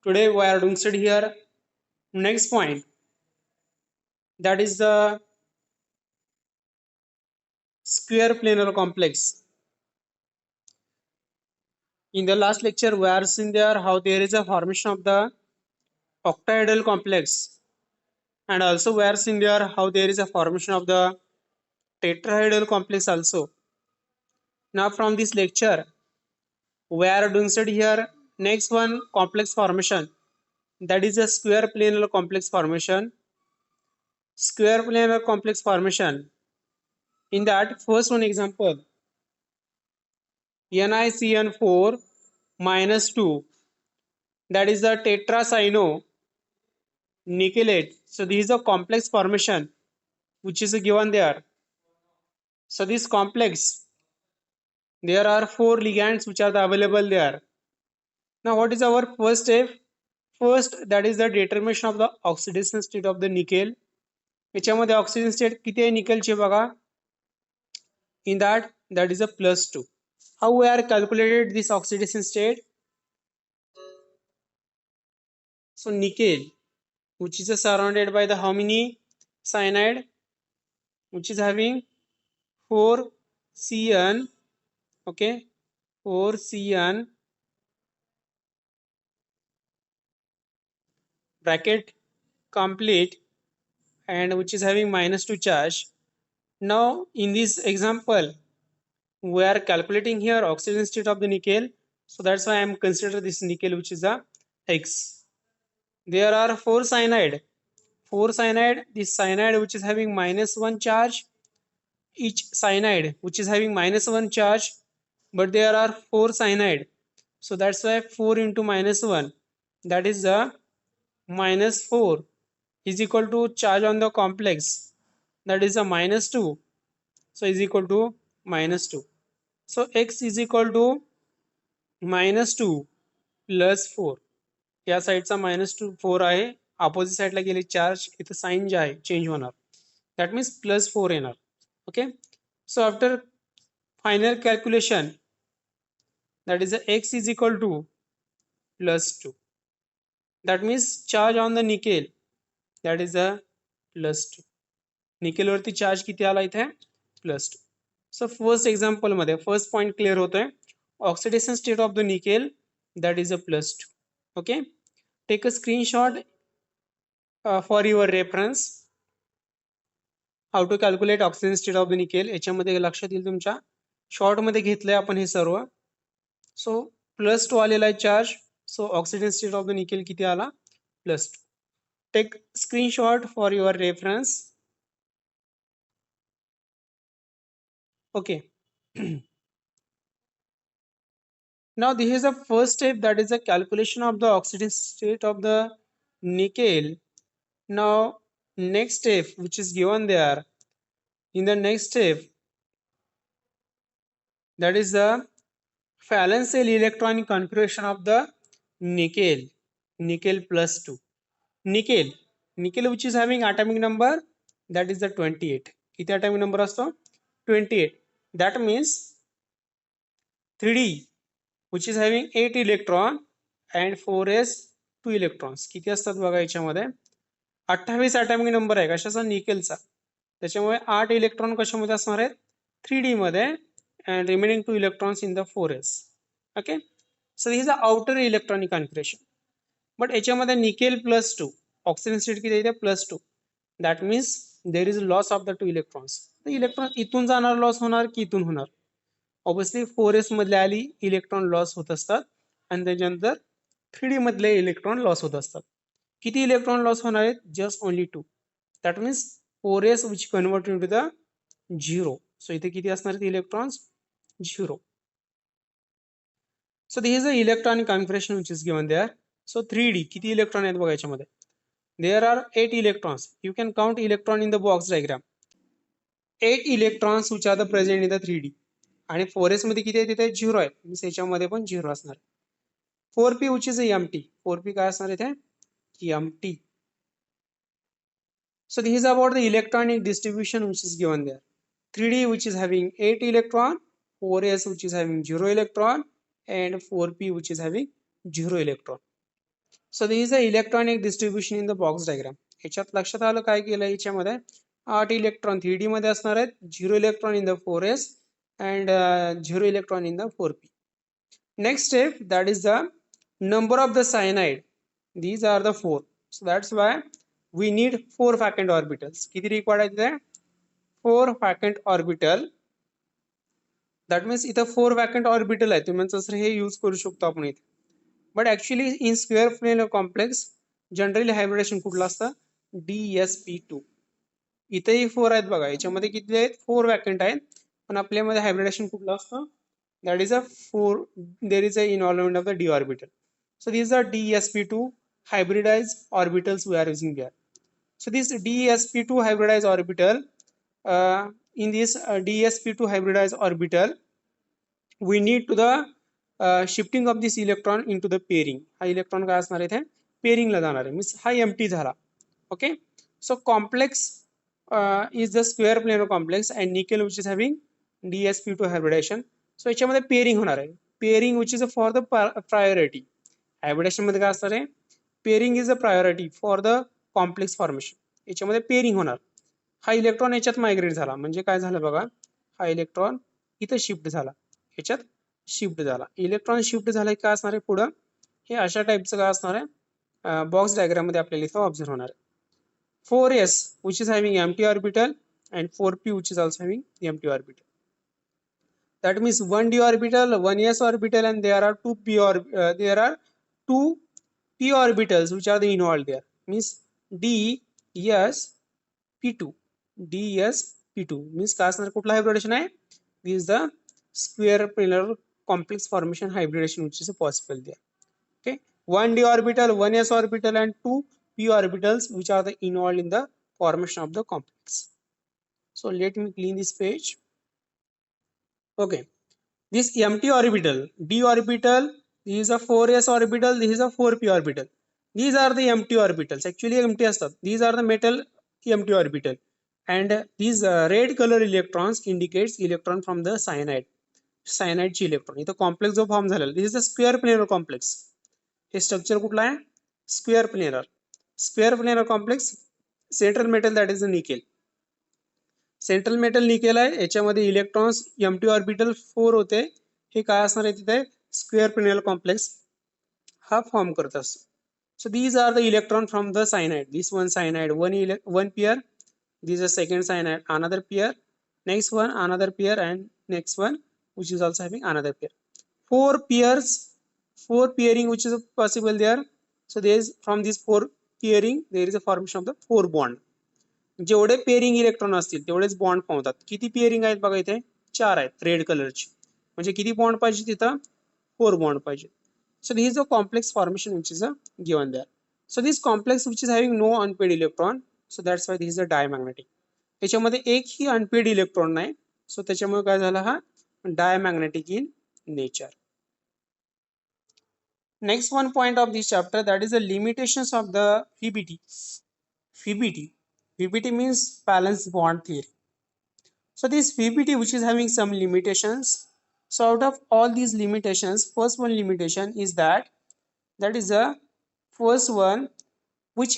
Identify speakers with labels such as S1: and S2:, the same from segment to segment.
S1: Today we are doing study here. Next point, that is the square planar complex. In the last lecture, we are seeing there how there is a formation of the octahedral complex, and also we are seeing there how there is a formation of the tetrahedral complex also. Now from this lecture, we are doing study here. Next one, complex formation, that is a square planar complex formation. Square planar complex formation. In that first one example, NiCN4 minus 2, that is the tetracyano nickelate. So this is a complex formation which is given there. So this complex, there are 4 ligands which are available there. Now what is our first step? First, that is the determination of the oxidation state of the nickel. याच्यामध्ये oxygen state किती आहे निकेलचे बघा. In that is a +2. How we are calculated this oxidation state? So nickel, which is surrounded by the how many cyanide, which is having 4Cn, okay, 4Cn bracket complete, and which is having -2 charge. Now in this example, we are calculating here oxidation state of the nickel, so that's why I am consider this nickel which is a X. There are 4 cyanide. This cyanide which is having -1 charge, each cyanide which is having -1 charge, but there are 4 cyanide, so that's why 4 into -1, that is the -4, is equal to charge on the complex, that is a -2, so is equal to -2. So X is equal to -2 plus 4. या साईडचा -4 आहे, opposite साईडला गेले charge, इथं sign जे आहे change होणार, that means +4 येणार. Okay, so after final calculation, that is X is equal to +2. that means charge on the nickel, that is a +2. Nickel वरती चार्ज किती आला इथे +2. सो फर्स्ट एक्झाम्पल मध्ये फर्स्ट पॉइंट क्लिअर होतोय. Oxidation state of the nickel, that is a +2. okay, take a screenshot for your reference. How to calculate oxygen state of the nickel, याच्यामध्ये लक्षात येईल तुमच्या शॉर्ट मध्ये घेतलंय आपण हे सर्व. सो +2 आलेला आहे charge, so oxygen state of the nickel किती आला +2. Take screenshot for your reference. okay. Now this is the first step, that is the calculation of the oxidation state of the nickel. Now next step which is given there, in the next step, that is the valence shell electronic configuration of the nickel +2. nickel which is having atomic number, that is the 28. किती atomic number असतो 28. that means 3D which is having 8 electron and 4s 2 electrons. किती असतात बघा याच्यामध्ये 28 atomic number आहे कशाचा निकेलचा, त्याच्यामुळे 8 electron कशामध्ये असणार आहेत 3D मध्ये, and remaining 2 electrons in the 4s. okay, so this is the outer electronic configuration. but याच्यामध्ये निकेल +2, ऑक्सिजन स्टेट किती आहे +2, that means there is loss of the 2 electrons. तर इलेक्ट्रॉन इथून जाणार लॉस होणार की इथून होणार, ऑब्वियसली 4s मधले आली इलेक्ट्रॉन लॉस होत असतात, आणि त्याच्यानंतर 3D मधले इलेक्ट्रॉन लॉस होत असतात. किती इलेक्ट्रॉन लॉस होणार आहेत just only 2. That means 4s which convert into the 0. So इथे किती असणार आहेत electrons 0. So this is the electronic configuration which is given there. So 3D किती इलेक्ट्रॉन आहेत बघा याच्यामध्ये, there are 8 electrons. You can count electron in the box diagram. 8 electrons which are the present in the 3D. आणि 4s मध्ये किती आहे तिथे 0 आहे, मीन्स याच्यामध्ये पण 0 असणार. 4p which is a empty. 4p काय असणार इथे empty. so this is about the electronic distribution which is given there. 3D which is having 8 electron, 4s which is having 0 electron, and 4p which is having 0 electron. So this is the electronic distribution in the box diagram. याच्यात लक्षात आलं काय केलं याच्यामध्ये 8 electron 3D मध्ये असणार आहेत, 0 electron in the 4s and 0 electron in the 4p. Next step, that is the number of the cyanide. These are the 4. So that's why we need 4 vacant orbitals. किती required आहे? 4 vacant orbital. That means इथं 4 vacant orbital आहे. तुम्ही म्हणता sir हे use करू शकतो आपण इथे. But actually in square planar complex generally hybridization कुठलं असतं? DsP2. इथेही 4 आहेत बघा. याच्यामध्ये किती आहेत? 4 vacant आहेत. पण आपल्यामध्ये hybridization कुठलं असतं? That is a 4, there is a involvement of the d orbital. So these are dsp2 hybridized orbitals we are using here. So this dsp2 hybridized orbital, in this dsp2 hybridized orbital we need to the shifting of this electron into the pairing. हा electron काय असणार आहे? Pairing ला जाणार आहे. Means हा empty झाला. Okay, so complex is the square planar complex and nickel which is having dsp2 hybridization. So याच्यामध्ये pairing होणार आहे. Pairing which is for the priority. Hybridisation मध्ये काय असणार आहे? Pairing is a priority for the complex formation. याच्यामध्ये pairing होणार. हा इलेक्ट्रॉन याच्यात मायग्रेट झाला म्हणजे काय झालं बघा, हा इलेक्ट्रॉन इथं शिफ्ट झाला, याच्यात शिफ्ट झाला. इलेक्ट्रॉन शिफ्ट झाला काय असणार आहे पुढं? हे अशा टाईपचं काय असणार आहे? बॉक्स डायग्राम मध्ये आपल्याला इथं ऑब्झर्व होणार आहे. 4s which is having empty orbital and 4p which is also having empty orbital. That means 1d orbital, 1s orbital, and there are two p orbitals which are the involved there. Means dsp2. dsp2 means काय असणार? कुठला हायब्रिडेशन आहे? This is the square planar complex formation hybridization which is possible there. Okay, 1d orbital, 1s orbital, and 2 p orbitals which are the involved in the formation of the complex. So let me clean this page. Okay, this empty orbital, d orbital, this is a 4s orbital, this is a 4p orbital. These are the empty orbitals. Actually empty असतात. These are the metal empty orbital, and these red color electrons indicates electron from the cyanide. Cyanide ची इलेक्ट्रॉन. इथं complex जो form झालेला, this is the square planar complex. हे structure कुठला आहे? Square planar. Square planar complex. Central metal that is the nickel. Central metal nickel आहे. याच्यामध्ये इलेक्ट्रॉन्स एम्प्टी ऑर्बिटल 4 होते. हे काय असणार आहे तिथे? स्क्वेअर प्लेनर कॉम्प्लेक्स हा फॉर्म करत असतो. So these are the electron from the cyanide. This one cyanide, one pair. This is a second cyanide, another pair. Next one, another pair, and next one which is also having another pair. 4 pairs, 4 pairing which is possible there. So there is, from this 4 pairing there is a formation of the 4 bond. जेवढे pairing electron असतील तेवढेच bond पावतात. किती pairing आहेत बघा इथे? 4 आहेत red कलरची. म्हणजे किती बॉन्ड पाहिजे तिथं? 4 बॉन्ड पाहिजे. So this is a complex formation which is given there. So this complex which is having no unpaired electron, so that's why this is a diamagnetic. त्याच्यामध्ये एकही अनपेड इलेक्ट्रॉन नाही. सो त्याच्यामुळे काय झालं? हा diamagnetic in nature. Next one point of this chapter, that is the limitations of the VBT. VBT means valence bond theory. So this VBT which is having some limitations. So out of all these limitations, first one limitation is that is the first one which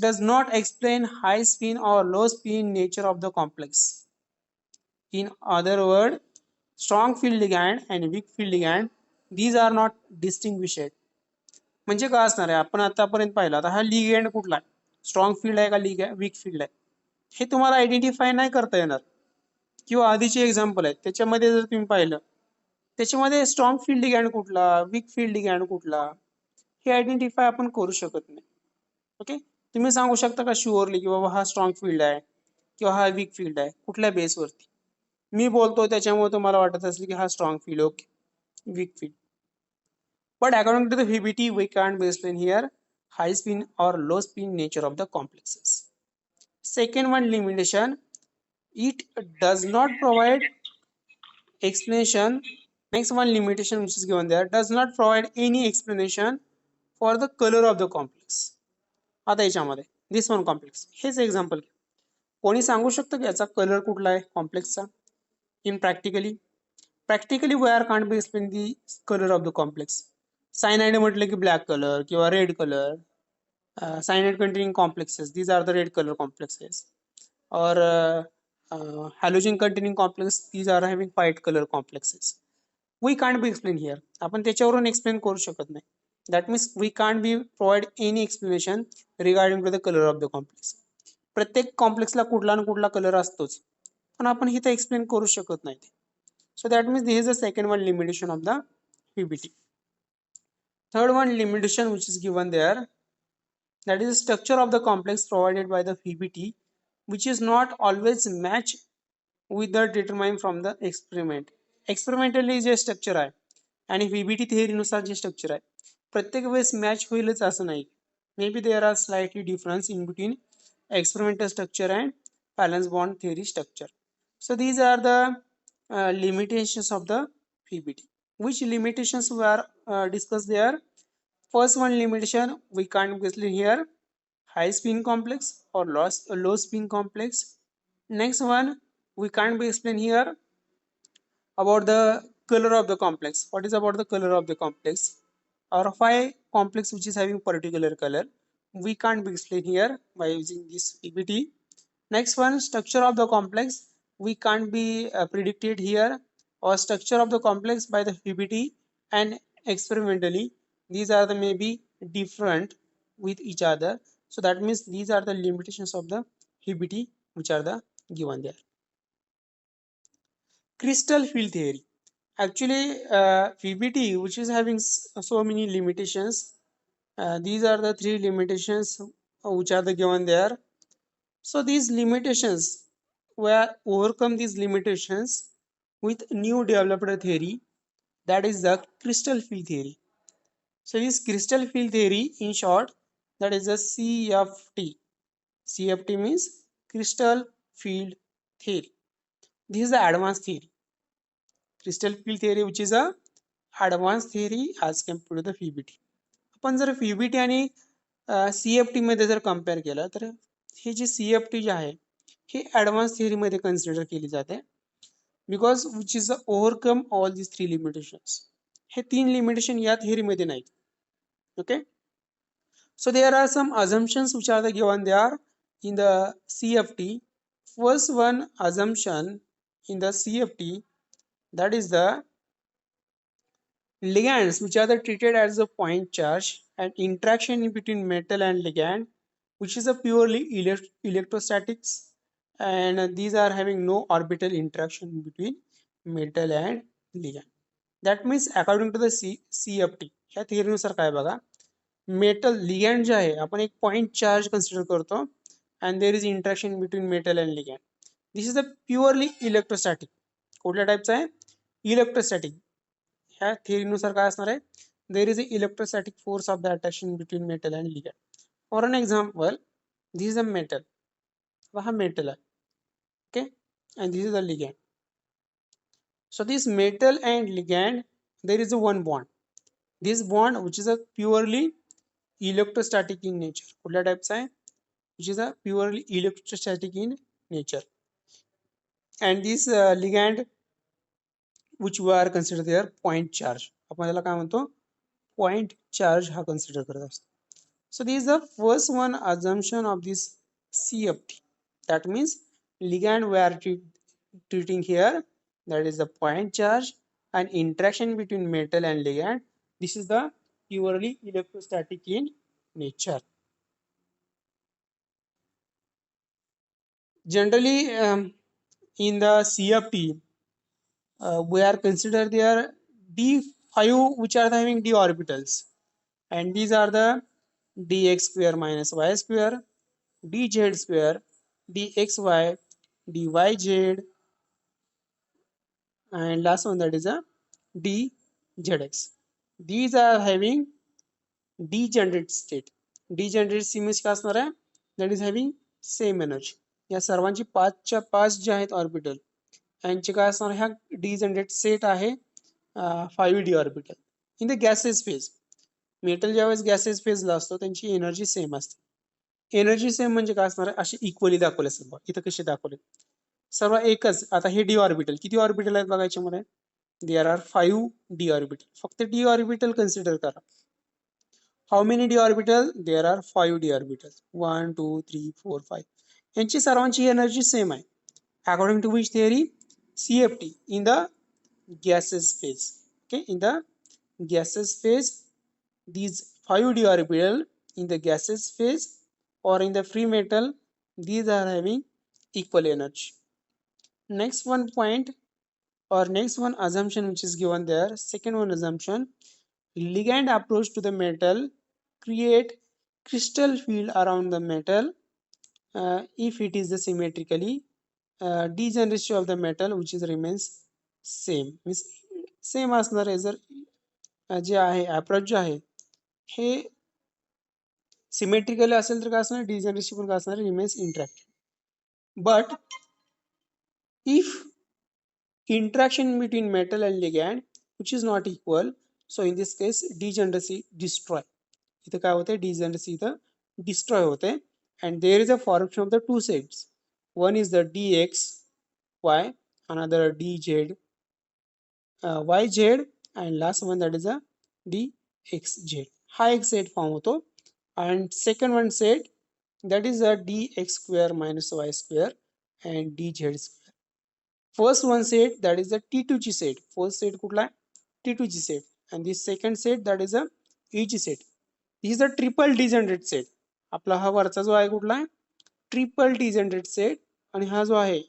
S1: does not explain high spin or low spin nature of the complex. In other word, strong field ligand and weak field ligand, these are not distinguished. म्हणजे काय असणार आहे? आपण आतापर्यंत पाहिलं. आता हा ligand कुठला आहे? स्ट्रॉंग फील्ड आहे का वीक फील्ड आहे? हे तुम्हाला आयडेंटिफाय नाही करता येणार. किंवा आधीचे एक्झाम्पल आहेत त्याच्यामध्ये जर तुम्ही पाहिलं, त्याच्यामध्ये स्ट्रॉंग फील्ड लिगँड कुठला, वीक फील्ड लिगँड कुठला, हे आयडेंटिफाय आपण करू शकत नाही. ओके, तुम्ही सांगू शकता का शुअरली की बाबा हा स्ट्रॉंग फील्ड आहे किंवा हा वीक फील्ड आहे? कुठल्या बेसवरती? मी बोलतो त्याच्यामुळे तुम्हाला वाटत असेल की हा strong field, okay, weak field. But according to the VBT, we can't explain here high spin or low spin nature of the complexes. Second one limitation, it does not provide explanation. Next one limitation which is given there, does not provide any explanation for the color of the complex. आता याच्यामध्ये this one complex, H example कोणी सांगू शकतं की याचा colour कुठला आहे कॉम्प्लेक्सचा? इन practically we are can't be explain the color of the complex. Cyanide म्हटलं की ब्लॅक कलर किंवा red colour. Cyanide containing complexes, these are the red color complexes. Or halogen containing complex, these are having white color complexes. We can't be explained here. आपण त्याच्यावरून explain करू शकत नाही. That means we can't be provide any explanation regarding to the color of the complex. प्रत्येक कॉम्प्लेक्सला कुठला ना कुठला colour असतोच, पण आपण इथे एक्सप्लेन करू शकत नाही. So that means this is the second one limitation of the PBT. Third one limitation which is given there, that is the structure of the complex provided by the PBT which is not always match with the determined from the experiment. Experimentally J structure आहे आणि PBT थेअरीनुसार जे structure आहे प्रत्येक वेळेस match होईलच असं नाही. Maybe there are slightly difference in between experimental structure and valence bond theory structure. So these are the limitations of the PBT. Which limitations were discussed there? First one limitation we can't explain here, high spin complex or low spin complex. Next one we can't be explained here about the color of the complex. What is about the color of the complex? Or phi complex which is having particular color, we can't be explained here by using this PBT. Next one, structure of the complex, we can't be predicted here, or structure of the complex by the PBT and experimentally. These are the maybe different with each other. So that means these are the limitations of the PBT which are the given there. Crystal field theory. Actually, PBT which is having so many limitations. These are the three limitations which are the given there. So these limitations were overcome these limitations with new developed theory, that is the crystal field theory. So this crystal field theory in short, that is the CFT. CFT means crystal field theory. This is the advanced theory. Crystal field theory which is a advanced theory as compared to the PBT. आपण जर PBT आणि CFT मध्ये जर compare केलं तर हे जे CFT जे आहे हे advance थिअरीमध्ये consider केली जाते, because which is overcome all this three limitations. हे तीन लिमिटेशन या थिअरीमध्ये नाहीत. Okay, so there are some assumptions which are given there in the CFT. First one assumption in the CFT, that is the ligands which are treated as a point charge and interaction in between metal and ligand which is a purely electrostatics, and these are having no orbital interaction between metal and ligand. That means according to the CFT ह्या थिअरीनुसार काय बघा, metal लिगॅन्ड जे आहे आपण एक point charge consider करतो and there is interaction between metal and ligand. This is a purely electrostatic. कुठल्या टाईपचं आहे? इलेक्ट्रोस्टॅटिक. ह्या थिअरीनुसार काय असणार आहे? There is a electrostatic force of the attraction between metal and ligand. For an example, this is a metal. हा metal आहे. Okay, and this is a ligand. So this metal and ligand, there is a one bond. This bond which is a purely electrostatic in nature. कुठल्या टाईपचा आहे? Which is a purely electrostatic in nature. And this ligand which we are considered there point charge. आपण याला काय म्हणतो? Point charge हा consider करत असतो. So this is the first one assumption of this CFT. That means ligand we are treating here, that is the point charge and interaction between metal and ligand. This is the purely electrostatic in nature. Generally in the CFT we are consider there d5 which are having d orbitals, and these are the dx square minus y square, dz square, dxy, dyz, and last one that is a dzx. These are having degenerate state. Degenerate means काय असणार आहे? That is having same energy. या सर्वांची पाचच्या पाच जे आहेत orbital यांचे काय असणार? ह्या डिजनरेट सेट आहे 5d orbital in the gases phase. Metal ज्यावेळेस गॅसेस फेजला असतो त्यांची एनर्जी सेम असते. एनर्जी सेम म्हणजे काय असणार आहे? असे इक्वली दाखवले असतात. इथं कसे दाखवले? सर्व एकच. आता हे डी ऑर्बिटल किती ऑर्बिटल आहेत बघा याच्यामध्ये? there are 5 d orbital. फक्त d orbital consider करा. How many d orbital? There are 5 d orbitals. 1 2 3 4 5. यांची सर्वांची एनर्जी सेम आहे. According to which theory? CFT, in the gaseous phase. Okay, in the gaseous phase, these 5 d orbital in the gaseous phase or in the free metal, these are having equal energy. Next one point, or next one assumption which is given there, second one assumption, ligand approach to the metal create crystal field around the metal if it is the symmetrically degeneracy of the metal which is remains same, means same असणार आहे. जर जे आहे approach जे आहे हे symmetrically असेल तर काय असणार, degeneracy पण काय असणार, remains interact. But if interaction between metal and ligand which is not equal, so in this case degeneracy destroy. इथे काय होते, degeneracy इथं destroy होते, and there is a formation of the two sets. One is the dxy, another dz yz, and last one that is a dxz. हा एक set form होतो, and second one set that is a dx square minus y square and dz square. First one set that is the T2G set. First set कुठला आहे, T2G set, and this second set that is a EG set. This is the triple degenerate set. आपला हा वरचा जो आहे कुठला आहे, triple degenerate set, आणि हा जो आहे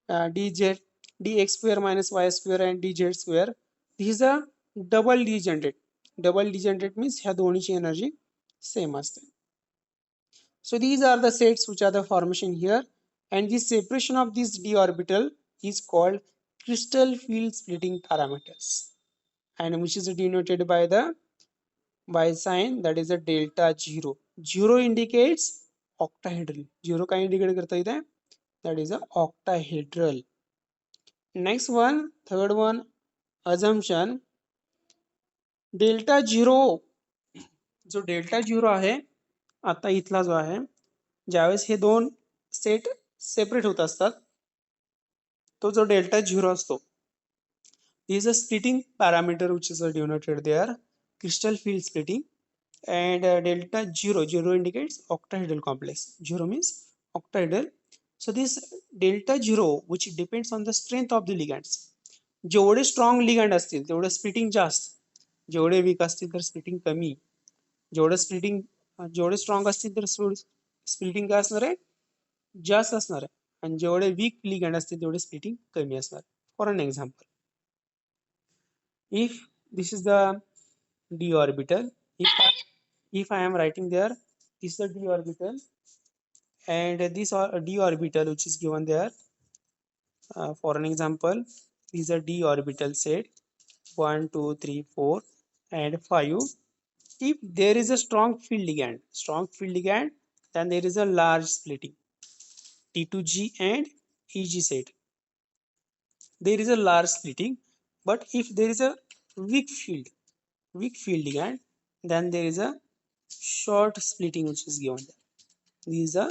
S1: dz dx square minus y square and dz square, this is a double degenerate. Double degenerate means ह्या दोन्हीची एनर्जी सेम असते. So these are the sets which are the formation here, and the separation of this d orbital is called crystal field splitting parameters, and which is denoted by the sign that is a delta 0. 0 indicates octahedral. 0 का indicate करता इथे, that is a octahedral. Next one, third one assumption, delta 0, जो delta 0 आहे आता इथला जो आहे, ज्यावेळेस हे दोन सेट सेपरेट होत असतात, तो जो डेल्टा 0 असतो, is a splitting parameter which is denoted there, crystal field splitting, and delta 0 indicates octahedral complex. 0 means octahedral. So this delta 0 which depends on the strength of the ligands. जेवढे strong ligand असतील तेवढे splitting जास्त, जेवढे week असतील तर splitting कमी. जेवढे strong असतील तर स्प्लिटिंग काय असणार आहे, जास्त असणार आहे, आणि जेवढे वीक लिगँड असतील तेवढे स्प्लिटिंग कमी असणार. For an example, if this is the d orbital, if I am writing there, this is the d orbital, and this d orbital which is given there, for an example, these are d orbital set 1 2 3 4 and 5. If there is a strong field ligand, then there is a large splitting, T2G and EG set, there is a large splitting. But if there is a weak field ligand, then there is a short splitting which is given there. This is a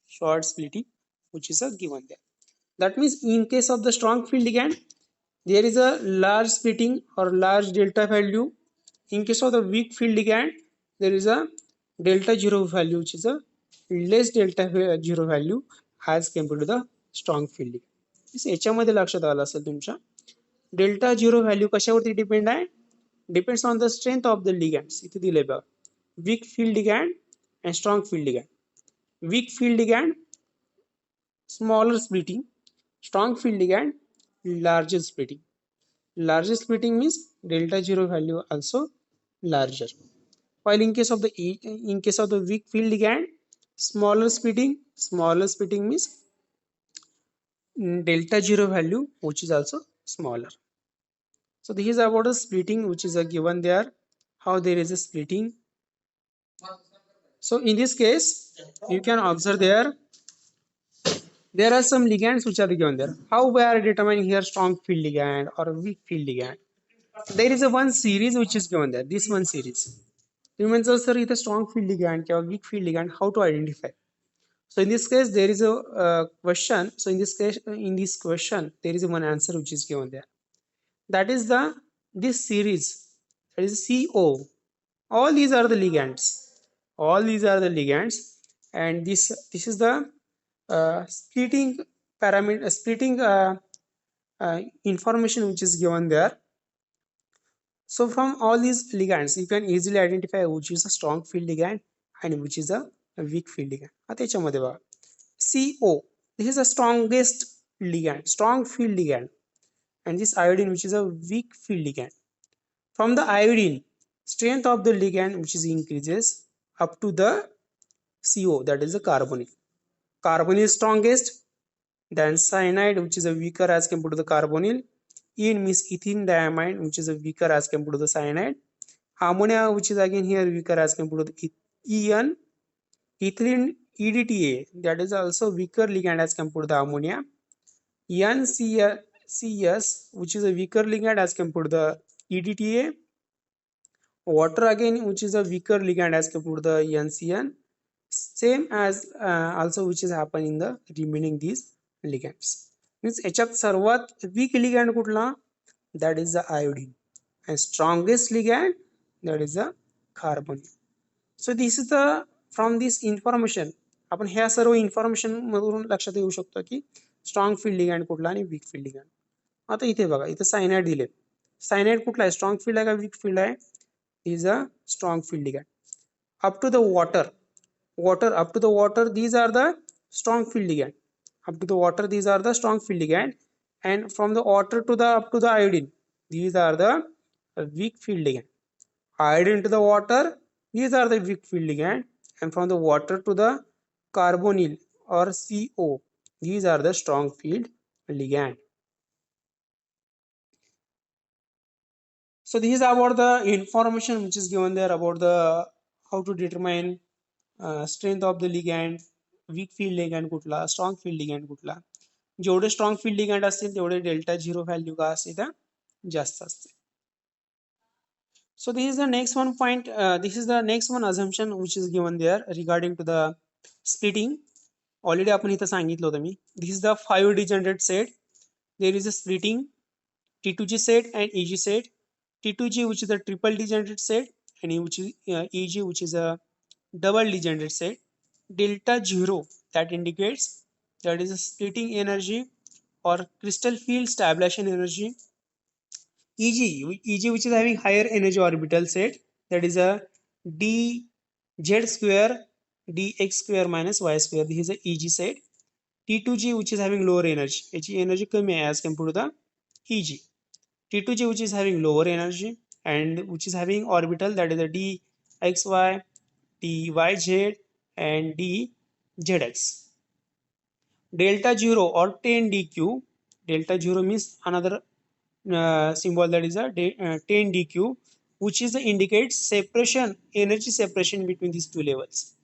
S1: short splitting which is given there. That means in case of the strong field ligand, there is a large splitting or large delta value. In case of the weak field ligand, there is a delta 0 value which is a less delta 0 value as compared to the strong field ligand. याच्यामध्ये लक्षात आलं असेल तुमच्या, delta 0 value कशावरती depend आहे, depends on the strength of the ligands. इथे दिले बघा, weak field ligand and strong field ligand. Weak field ligand smaller splitting, strong field ligand larger splitting. Larger splitting means delta 0 value also larger. While in case of the weak field ligand, smaller splitting means delta 0 value which is also smaller. So this is about a splitting which is given there, how there is a splitting. So in this case you can observe there are some ligands which are given there. How we are determining here strong field ligand or weak field ligand? There is a one series which is given there, this one series. Remains also either strong field ligand or weak field ligand, how to identify. So in this case there is a question. So in this question there is one answer which is given there. that is the this series, that is CO. All these are the ligands. All these are the ligands, and this is the splitting parameter, splitting information which is given there. So from all these ligands, you can easily identify which is a strong field ligand and which is a weak field ligand. आता याच्यामध्ये बघा CO, this is the strongest ligand, strong field ligand, and this iodine which is a weak field ligand. From the iodine, strength of the ligand which is increases up to the CO, that is the carbonyl. Carbonyl is strongest, then cyanide which is a weaker as compared to the carbonyl. En means ethene diamine which is a weaker as compared to the cyanide. Ammonia which is again here weaker as compared to the En. Ethylene EDTA, that is also weaker ligand as compared to the ammonia. NCS which is a weaker ligand as compared to the EDTA. Water again which is a weaker ligand as compared to the NCN. Same as also which is happening in the remaining these ligands. Means याच्यात सर्वात weak ligand कुठला, that is the iodine, and strongest ligand, that is the carbon. So this is the from this information आपण ह्या सर्व information मधून लक्षात येऊ शकतो की स्ट्रॉंग फील्ड लिगँड कुठला आणि वीक फील्ड लिगँड. आता इथे बघा, इथे सायनाइड दिले. सायनाइड कुठला आहे, स्ट्रॉंग फील्ड आहे का वीक फील्ड आहे? Is a strong field ligand. up to the water up to the water, these are the strong field ligand. Up to the water, these are the strong field ligand, and from the water to the up to the iodine, these are the weak field ligand. Iodine to the water, these are the weak field ligand, and from the water to the carbonyl or CO, these are the strong field ligand. So this is about the information which is given there about the how to determine strength of the ligand, weak field ligand कुठला, strong field ligand कुठला. जेवढे strong field ligand असतील तेवढे delta zero value का असते त्या जास्त असते. So this is the next one point, this is the next one assumption which is given there regarding to the splitting. Already आपण इथं सांगितलं होतं मी. This is the 5 degenerate set. There is a splitting T2G set and EG set. T2G which is a triple degenerate set, and which is EG which is a double degenerate set. Delta zero, that indicates that is a splitting energy or crystal field stabilization energy. EG which is having higher energy orbital set, that is a dz square dx square minus y square. This is a EG set. T2G which is having lower energy, याची energy कमी आहे as compared to the EG. T2G which is having lower energy and which is having orbital, that is a dxy, dyz and dzx. Delta zero or 10 dq, delta zero means another symbol, that is a 10 dq, which is indicates separation, energy separation between these two levels,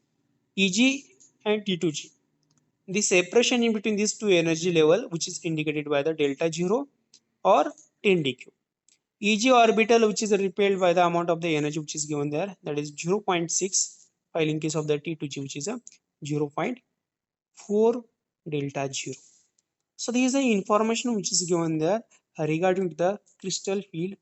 S1: EG and T2G. The separation in between these two energy level which is indicated by the delta zero or 10 dq. EG orbital which is repelled by the amount of the energy which is given there, that is 0.6, while in case of the T2G which is a 0.4 delta zero. So this is the information which is given there regarding the crystal field